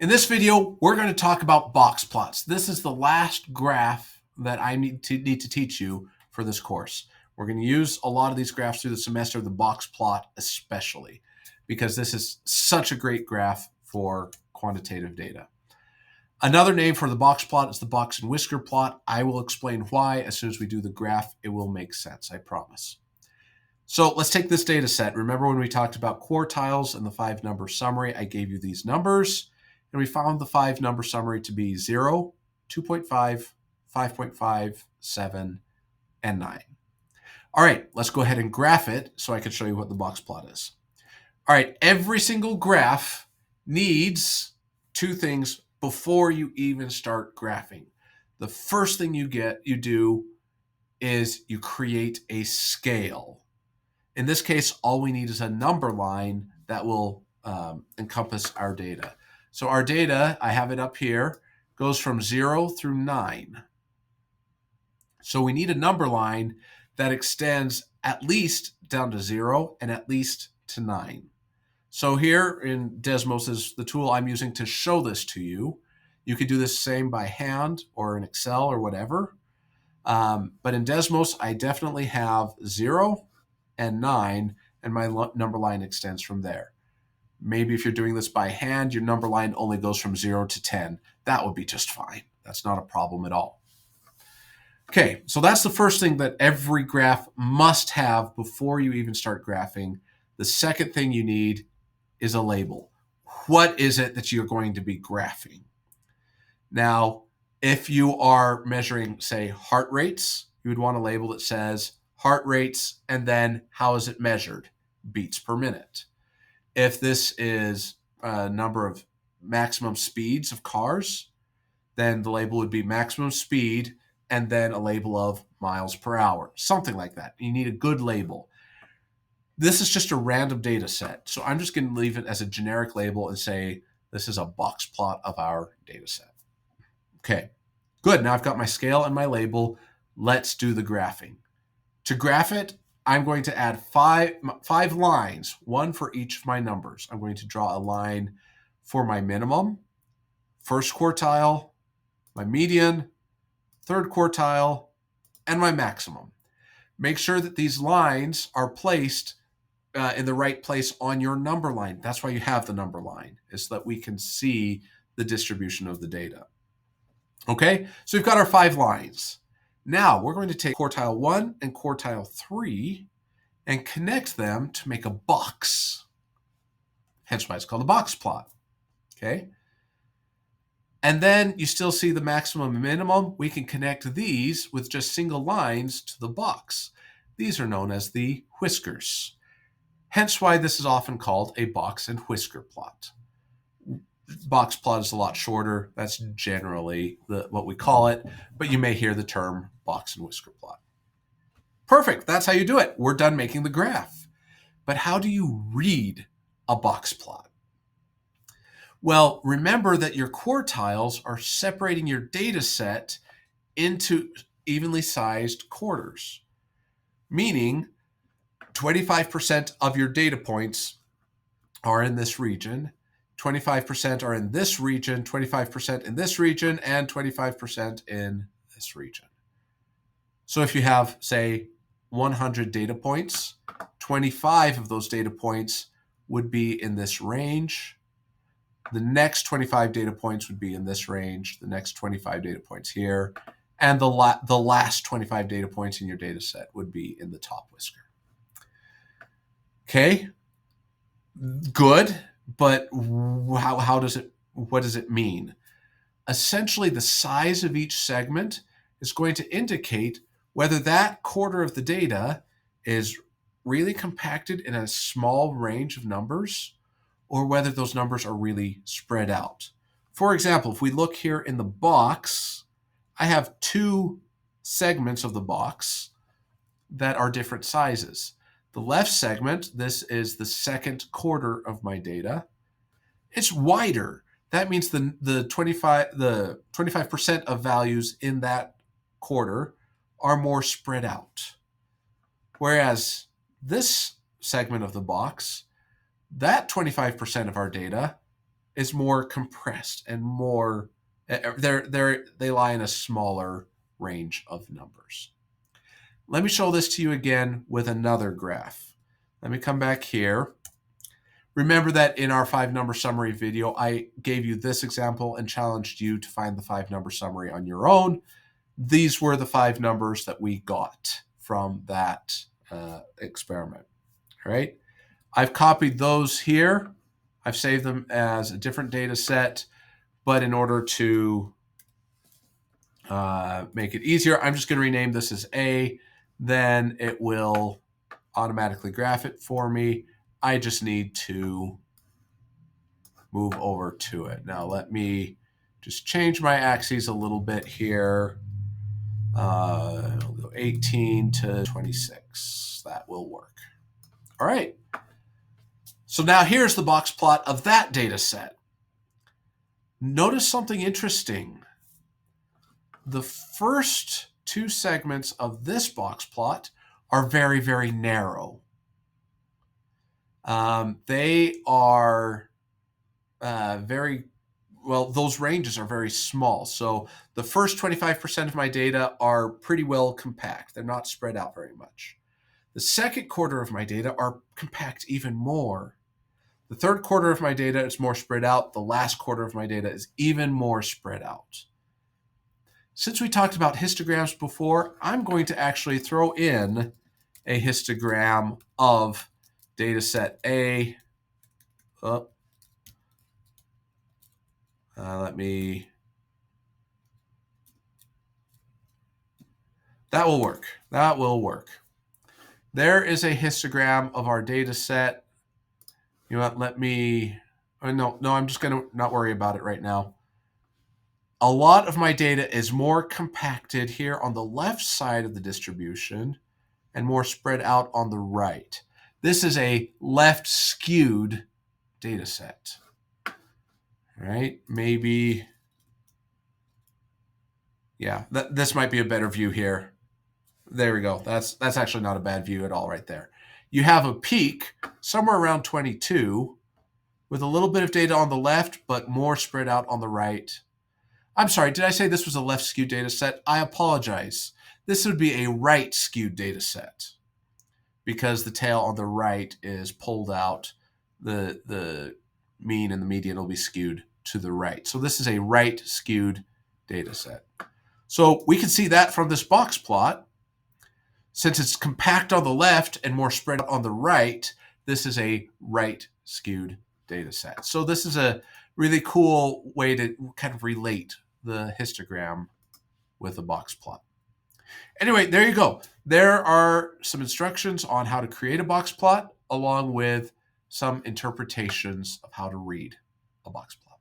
In this video, we're going to talk about box plots. This is the last graph that I need to teach you for this course. We're going to use a lot of these graphs through the semester, the box plot especially, because this is such a great graph for quantitative data. Another name for the box plot is the box and whisker plot. I will explain why as soon as we do the graph. It will make sense, I promise. So let's take this data set. Remember when we talked about quartiles and the 5-number summary, I gave you these numbers. And we found the 5-number summary to be 0, 2.5, 5.5, 7, and 9. All right, let's go ahead and graph it so I can show you what the box plot is. All right, every single graph needs two things before you even start graphing. The first thing you do is you create a scale. In this case, all we need is a number line that will encompass our data. So our data, I have it up here, goes from 0 through 9. So we need a number line that extends at least down to 0 and at least to 9. So here in Desmos is the tool I'm using to show this to you. You could do this same by hand or in Excel or whatever. But in Desmos, I definitely have 0 and 9, and my number line extends from there. Maybe if you're doing this by hand, your number line only goes from 0 to 10. That would be just fine. That's not a problem at all. Okay, so that's the first thing that every graph must have before you even start graphing. The second thing you need is a label. What is it that you're going to be graphing? Now, if you are measuring, say, heart rates, you would want a label that says heart rates and then how is it measured? Beats per minute. If this is a number of maximum speeds of cars, then the label would be maximum speed and then a label of miles per hour, something like that. You need a good label. This is just a random data set. So I'm just going to leave it as a generic label and say this is a box plot of our data set. Okay, good. Now I've got my scale and my label. Let's do the graphing. To graph it, I'm going to add five lines, one for each of my numbers. I'm going to draw a line for my minimum, first quartile, my median, third quartile, and my maximum. Make sure that these lines are placed in the right place on your number line. That's why you have the number line, is so that we can see the distribution of the data. Okay, so we've got our 5 lines. Now we're going to take quartile 1 and quartile 3 and connect them to make a box. Hence why it's called a box plot. Okay. And then you still see the maximum and minimum. We can connect these with just single lines to the box. These are known as the whiskers. Hence why this is often called a box and whisker plot. Box plot is a lot shorter. That's generally what we call it, but you may hear the term box and whisker plot. Perfect. That's how you do it. We're done making the graph. But how do you read a box plot? Well, remember that your quartiles are separating your data set into evenly sized quarters, meaning 25% of your data points are in this region, 25% are in this region, 25% in this region, and 25% in this region. So if you have, say, 100 data points, 25 of those data points would be in this range. The next 25 data points would be in this range, the next 25 data points here, and the last 25 data points in your data set would be in the top whisker. Okay, good. But what does it mean? Essentially, the size of each segment is going to indicate whether that quarter of the data is really compacted in a small range of numbers or whether those numbers are really spread out. For example, if we look here in the box, I have 2 segments of the box that are different sizes. The left segment, this is the second quarter of my data. It's wider. That means the 25% of values in that quarter are more spread out. Whereas this segment of the box, that 25% of our data is more compressed and more, they lie in a smaller range of numbers. Let me show this to you again with another graph. Let me come back here. Remember that in our 5-number summary video, I gave you this example and challenged you to find the 5-number summary on your own. These were the 5 numbers that we got from that experiment. All right. I've copied those here. I've saved them as a different data set, but in order to make it easier, I'm just going to rename this as A. Then it will automatically graph it for me. I just need to move over to it. Now let me just change my axes a little bit here. I'll go 18 to 26. That will work. All right. So now here's the box plot of that data set. Notice something interesting. The first 2 segments of this box plot are very, very narrow. They are those ranges are very small. So the first 25% of my data are pretty well compact. They're not spread out very much. The second quarter of my data are compact even more. The third quarter of my data is more spread out. The last quarter of my data is even more spread out. Since we talked about histograms before, I'm going to actually throw in a histogram of data set A. That will work. That will work. There is a histogram of our data set. You know what? I'm just going to not worry about it right now. A lot of my data is more compacted here on the left side of the distribution and more spread out on the right. This is a left skewed data set. All right, maybe, yeah, this might be a better view here. There we go. That's actually not a bad view at all right there. You have a peak somewhere around 22 with a little bit of data on the left, but more spread out on the right. I'm sorry, did I say this was a left skewed data set? I apologize. This would be a right skewed data set because the tail on the right is pulled out. The mean and the median will be skewed to the right. So this is a right skewed data set. So we can see that from this box plot. Since it's compact on the left and more spread out on the right, this is a right skewed data set. So this is a really cool way to kind of relate the histogram with a box plot. Anyway, there you go. There are some instructions on how to create a box plot along with some interpretations of how to read a box plot.